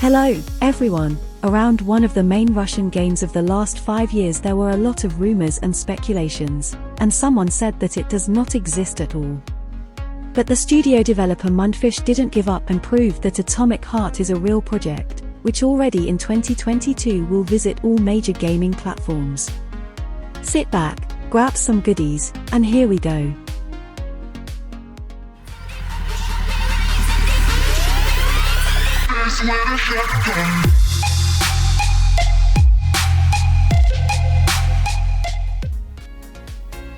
Hello, everyone. Around one of the main Russian games of the last 5 years there were a lot of rumors and speculations, and someone said that it does not exist at all. But the studio developer Mundfish didn't give up and proved that Atomic Heart is a real project, which already in 2022 will visit all major gaming platforms. Sit back, grab some goodies, and here we go.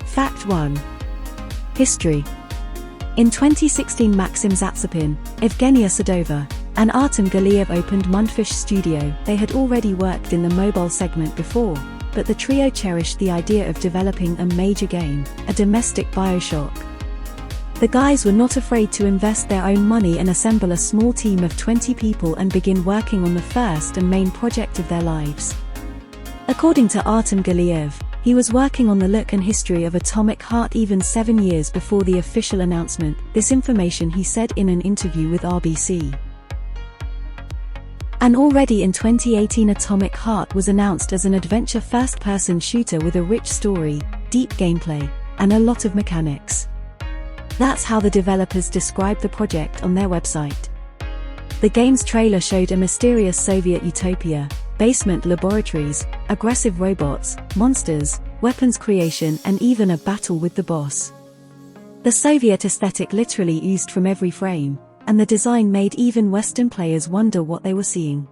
Fact 1. History. In 2016 Maxim Zatsepin, Evgenia Sadova, and Artem Galiev opened Mundfish Studio. They had already worked in the mobile segment before, but the trio cherished the idea of developing a major game, a domestic BioShock. The guys were not afraid to invest their own money and assemble a small team of 20 people and begin working on the first and main project of their lives. According to Artem Galiev, he was working on the look and history of Atomic Heart even 7 years before the official announcement. This information he said in an interview with RBC. And already in 2018 Atomic Heart was announced as an adventure first-person shooter with a rich story, deep gameplay, and a lot of mechanics. That's how the developers described the project on their website. The game's trailer showed a mysterious Soviet utopia, basement laboratories, aggressive robots, monsters, weapons creation, and even a battle with the boss. The Soviet aesthetic literally oozed from every frame, and the design made even Western players wonder what they were seeing.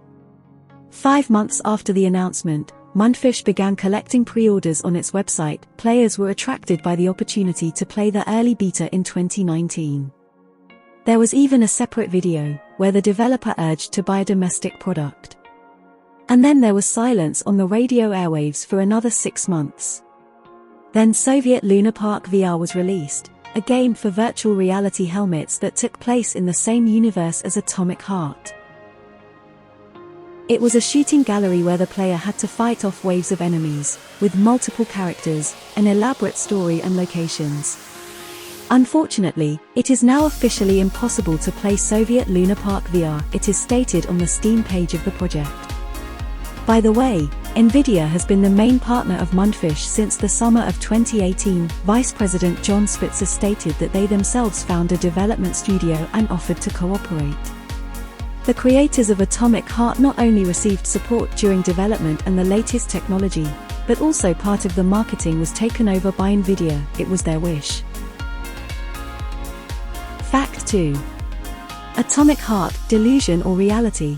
5 months after the announcement, Mundfish began collecting pre-orders on its website. Players were attracted by the opportunity to play the early beta in 2019. There was even a separate video, where the developer urged to buy a domestic product. And then there was silence on the radio airwaves for another 6 months. Then Soviet Luna Park VR was released, a game for virtual reality helmets that took place in the same universe as Atomic Heart. It was a shooting gallery where the player had to fight off waves of enemies, with multiple characters, an elaborate story and locations. Unfortunately, it is now officially impossible to play Soviet Luna Park VR, it is stated on the Steam page of the project. By the way, Nvidia has been the main partner of Mundfish since the summer of 2018. Vice President John Spitzer stated that they themselves found a development studio and offered to cooperate. The creators of Atomic Heart not only received support during development and the latest technology, but also part of the marketing was taken over by Nvidia. It was their wish. Fact 2. Atomic Heart, delusion or reality?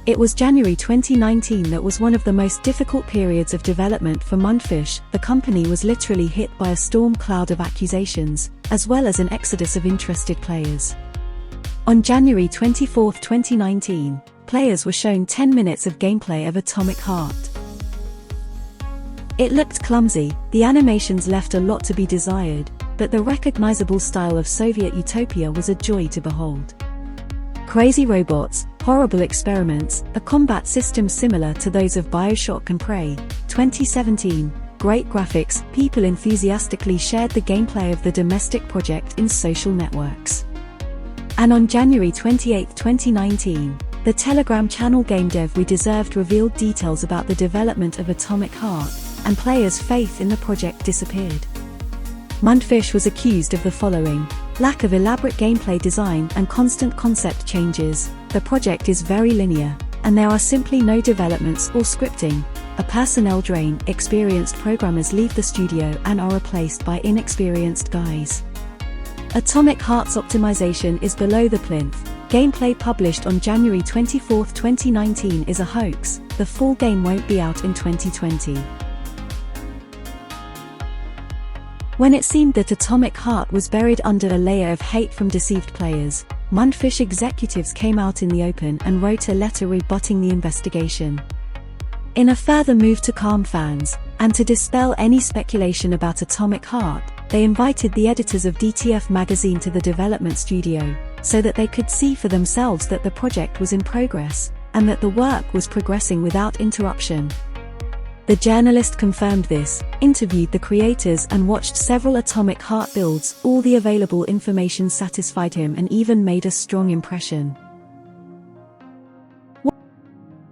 It was January 2019 that was one of the most difficult periods of development for Mundfish. The company was literally hit by a storm cloud of accusations, as well as an exodus of interested players. On January 24, 2019, players were shown 10 minutes of gameplay of Atomic Heart. It looked clumsy, the animations left a lot to be desired, but the recognizable style of Soviet utopia was a joy to behold. Crazy robots, horrible experiments, a combat system similar to those of BioShock and Prey. 2017, great graphics. People enthusiastically shared the gameplay of the domestic project in social networks. And on January 28, 2019, the Telegram channel GameDev We Deserved revealed details about the development of Atomic Heart, and players' faith in the project disappeared. Mundfish was accused of the following: lack of elaborate gameplay design and constant concept changes. The project is very linear, and there are simply no developments or scripting. A personnel drain. Experienced programmers leave the studio and are replaced by inexperienced guys. Atomic Heart's optimization is below the plinth. Gameplay published on January 24, 2019 is a hoax. The full game won't be out in 2020. When it seemed that Atomic Heart was buried under a layer of hate from deceived players, Mundfish executives came out in the open and wrote a letter rebutting the investigation. In a further move to calm fans, and to dispel any speculation about Atomic Heart, they invited the editors of DTF magazine to the development studio, so that they could see for themselves that the project was in progress, and that the work was progressing without interruption. The journalist confirmed this, interviewed the creators and watched several Atomic Heart builds. All the available information satisfied him and even made a strong impression.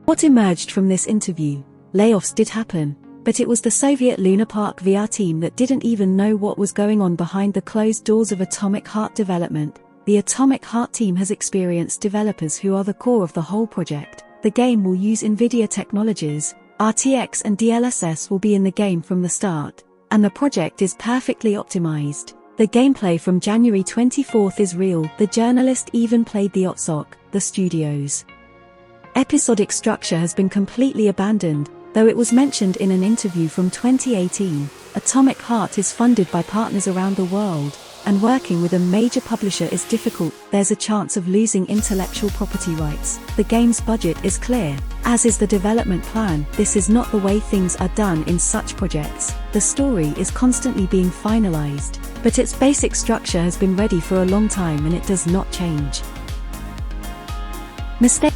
What emerged from this interview? Layoffs did happen, but it was the Soviet Luna Park VR team that didn't even know what was going on behind the closed doors of Atomic Heart development. The Atomic Heart team has experienced developers who are the core of the whole project. The game will use NVIDIA technologies, RTX and DLSS will be in the game from the start, and the project is perfectly optimized. The gameplay from January 24th is real. The journalist even played the OTSOC, the studio's episodic structure has been completely abandoned, though it was mentioned in an interview from 2018. Atomic Heart is funded by partners around the world, and working with a major publisher is difficult. There's a chance of losing intellectual property rights. The game's budget is clear, as is the development plan. This is not the way things are done in such projects. The story is constantly being finalized, but its basic structure has been ready for a long time and it does not change. Mistakes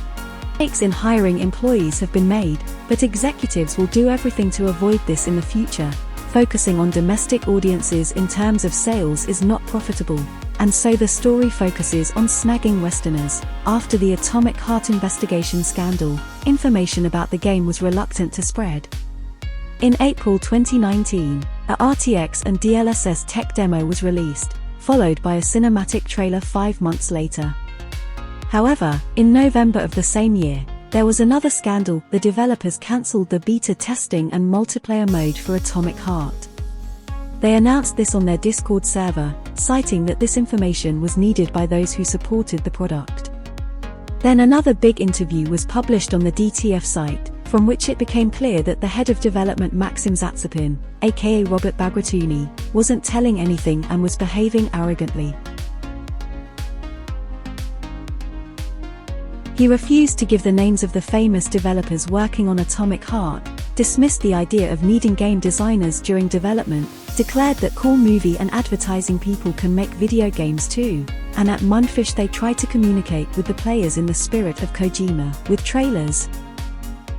in hiring employees have been made, but executives will do everything to avoid this in the future. Focusing on domestic audiences in terms of sales is not profitable, and so the story focuses on snagging Westerners. After the Atomic Heart investigation scandal, information about the game was reluctant to spread. In April 2019, a RTX and DLSS tech demo was released, followed by a cinematic trailer 5 months later. However, in November of the same year, there was another scandal. The developers cancelled the beta testing and multiplayer mode for Atomic Heart. They announced this on their Discord server, citing that this information was needed by those who supported the product. Then another big interview was published on the DTF site, from which it became clear that the head of development Maxim Zatsepin, aka Robert Bagratuni, wasn't telling anything and was behaving arrogantly. He refused to give the names of the famous developers working on Atomic Heart, dismissed the idea of needing game designers during development, declared that cool movie and advertising people can make video games too, and at Mundfish they try to communicate with the players in the spirit of Kojima, with trailers.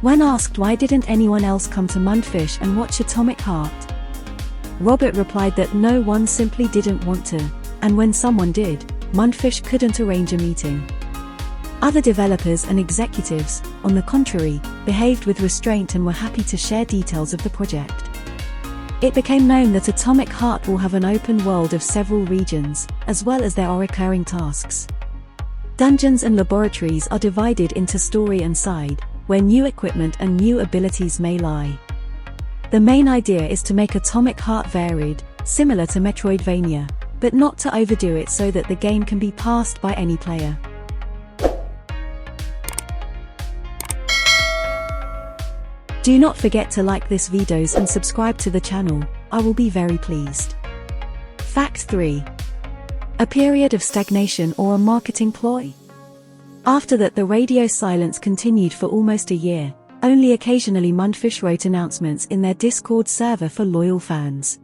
When asked why didn't anyone else come to Mundfish and watch Atomic Heart, Robert replied that no one simply didn't want to, and when someone did, Mundfish couldn't arrange a meeting. Other developers and executives, on the contrary, behaved with restraint and were happy to share details of the project. It became known that Atomic Heart will have an open world of several regions, as well as there are recurring tasks. Dungeons and laboratories are divided into story and side, where new equipment and new abilities may lie. The main idea is to make Atomic Heart varied, similar to Metroidvania, but not to overdo it so that the game can be passed by any player. Do not forget to like this videos and subscribe to the channel, I will be very pleased. Fact 3. A period of stagnation or a marketing ploy? After that the radio silence continued for almost a year, only occasionally Mundfish wrote announcements in their Discord server for loyal fans.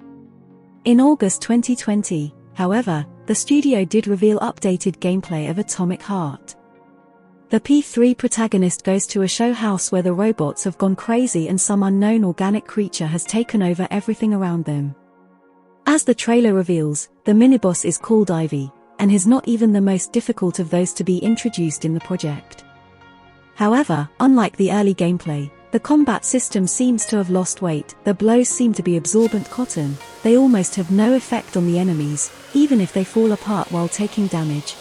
In August 2020, however, the studio did reveal updated gameplay of Atomic Heart. The P3 protagonist goes to a show house where the robots have gone crazy and some unknown organic creature has taken over everything around them. As the trailer reveals, the miniboss is called Ivy, and is not even the most difficult of those to be introduced in the project. However, unlike the early gameplay, the combat system seems to have lost weight. The blows seem to be absorbent cotton, they almost have no effect on the enemies, even if they fall apart while taking damage.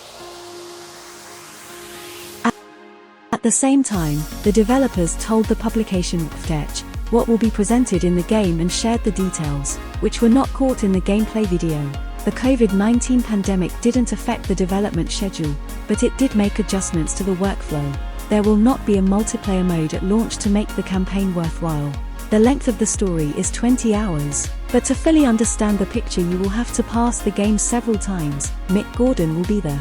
At the same time, the developers told the publication Ftech what will be presented in the game and shared the details, which were not caught in the gameplay video. The COVID-19 pandemic didn't affect the development schedule, but it did make adjustments to the workflow. There will not be a multiplayer mode at launch to make the campaign worthwhile. The length of the story is 20 hours, but to fully understand the picture you will have to pass the game several times. Mick Gordon will be the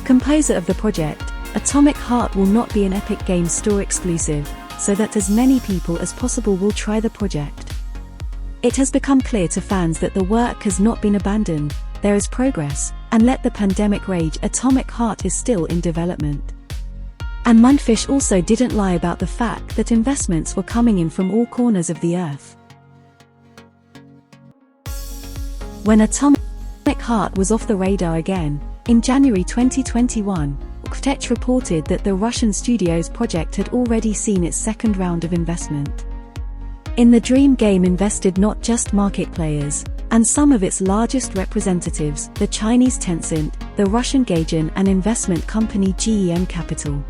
composer of the project. Atomic Heart will not be an Epic Games Store exclusive, so that as many people as possible will try the project. It has become clear to fans that the work has not been abandoned, there is progress, and let the pandemic rage, Atomic Heart is still in development. And Mundfish also didn't lie about the fact that investments were coming in from all corners of the earth. When Atomic Heart was off the radar again, in January 2021, Architect reported that the Russian studio's project had already seen its second round of investment. In the Dream game invested not just market players, and some of its largest representatives, the Chinese Tencent, the Russian Gaijin and investment company GEM Capital.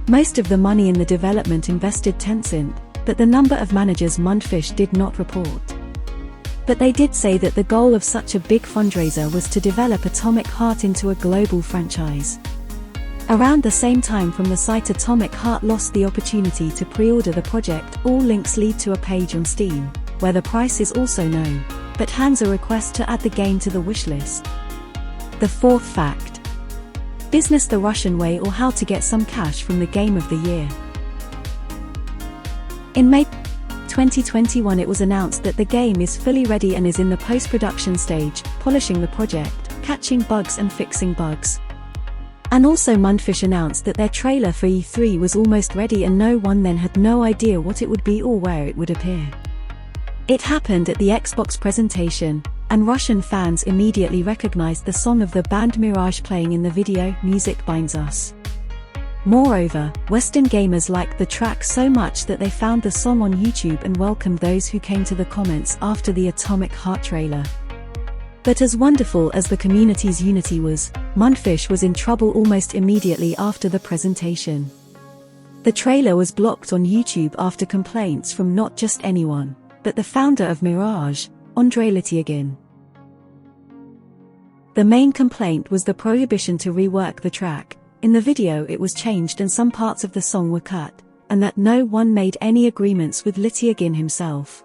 Most of the money in the development invested Tencent, but the number of managers Mundfish did not report. But they did say that the goal of such a big fundraiser was to develop Atomic Heart into a global franchise. Around the same time from the site Atomic Heart lost the opportunity to pre-order the project. All links lead to a page on Steam, where the price is also known, but hands a request to add the game to the wishlist. The fourth fact. Business the Russian way, or how to get some cash from the game of the year. In May 2021 it was announced that the game is fully ready and is in the post-production stage, polishing the project, catching bugs and fixing bugs. And also Mundfish announced that their trailer for E3 was almost ready and no one then had no idea what it would be or where it would appear. It happened at the Xbox presentation, and Russian fans immediately recognized the song of the band Mirage playing in the video. Music Binds Us. Moreover, Western gamers liked the track so much that they found the song on YouTube and welcomed those who came to the comments after the Atomic Heart trailer. But as wonderful as the community's unity was, Mundfish was in trouble almost immediately after the presentation. The trailer was blocked on YouTube after complaints from not just anyone, but the founder of Mirage, Andrei Lityagin. The main complaint was the prohibition to rework the track. In the video it was changed and some parts of the song were cut, and that no one made any agreements with Lityagin himself.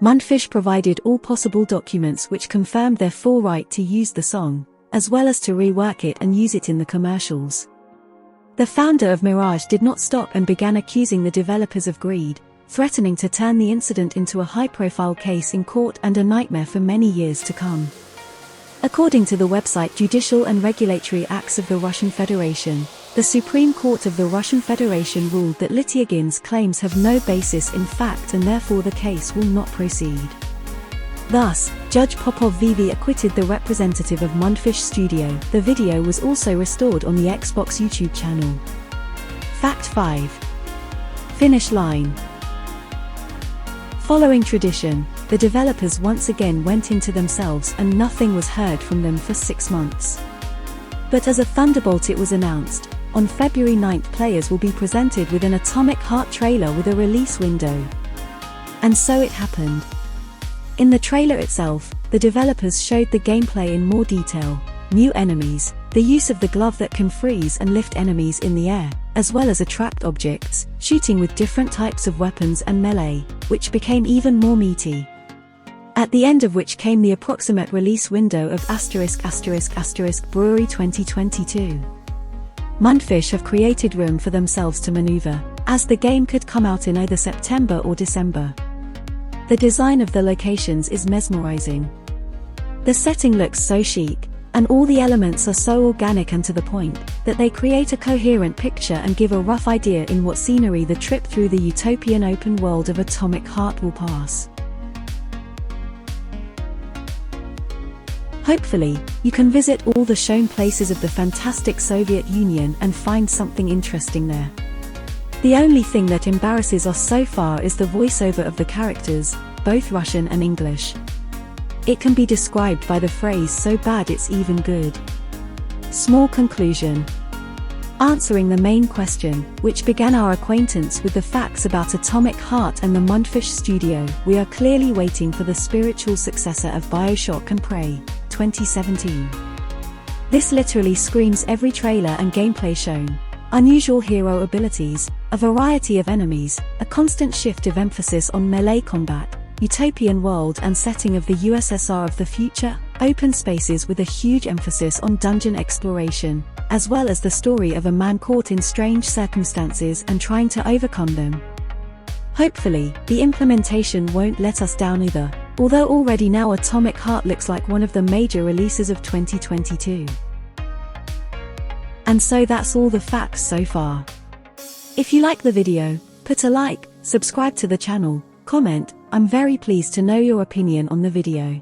Mundfish provided all possible documents which confirmed their full right to use the song, as well as to rework it and use it in the commercials. The founder of Mirage did not stop and began accusing the developers of greed, threatening to turn the incident into a high-profile case in court and a nightmare for many years to come. According to the website Judicial and Regulatory Acts of the Russian Federation, the Supreme Court of the Russian Federation ruled that Lityagin's claims have no basis in fact and therefore the case will not proceed. Thus, Judge Popov VV acquitted the representative of Mundfish Studio. The video was also restored on the Xbox YouTube channel. Fact 5. Finish line. Following tradition, the developers once again went into themselves and nothing was heard from them for 6 months. But as a thunderbolt it was announced, on February 9th players will be presented with an Atomic Heart trailer with a release window. And so it happened. In the trailer itself, the developers showed the gameplay in more detail, new enemies, the use of the glove that can freeze and lift enemies in the air, as well as attract objects, shooting with different types of weapons and melee, which became even more meaty. At the end of which came the approximate release window of **** Brewery 2022. Mundfish have created room for themselves to maneuver, as the game could come out in either September or December. The design of the locations is mesmerizing. The setting looks so chic, and all the elements are so organic and to the point, that they create a coherent picture and give a rough idea in what scenery the trip through the utopian open world of Atomic Heart will pass. Hopefully, you can visit all the shown places of the fantastic Soviet Union and find something interesting there. The only thing that embarrasses us so far is the voiceover of the characters, both Russian and English. It can be described by the phrase "so bad it's even good." Small conclusion. Answering the main question, which began our acquaintance with the facts about Atomic Heart and the Mundfish Studio, we are clearly waiting for the spiritual successor of BioShock and Prey, 2017. This literally screams every trailer and gameplay shown. Unusual hero abilities, a variety of enemies, a constant shift of emphasis on melee combat, utopian world and setting of the USSR of the future, open spaces with a huge emphasis on dungeon exploration, as well as the story of a man caught in strange circumstances and trying to overcome them. Hopefully, the implementation won't let us down either, although already now Atomic Heart looks like one of the major releases of 2022. And so that's all the facts so far. If you like the video, put a like, subscribe to the channel, comment. I'm very pleased to know your opinion on the video.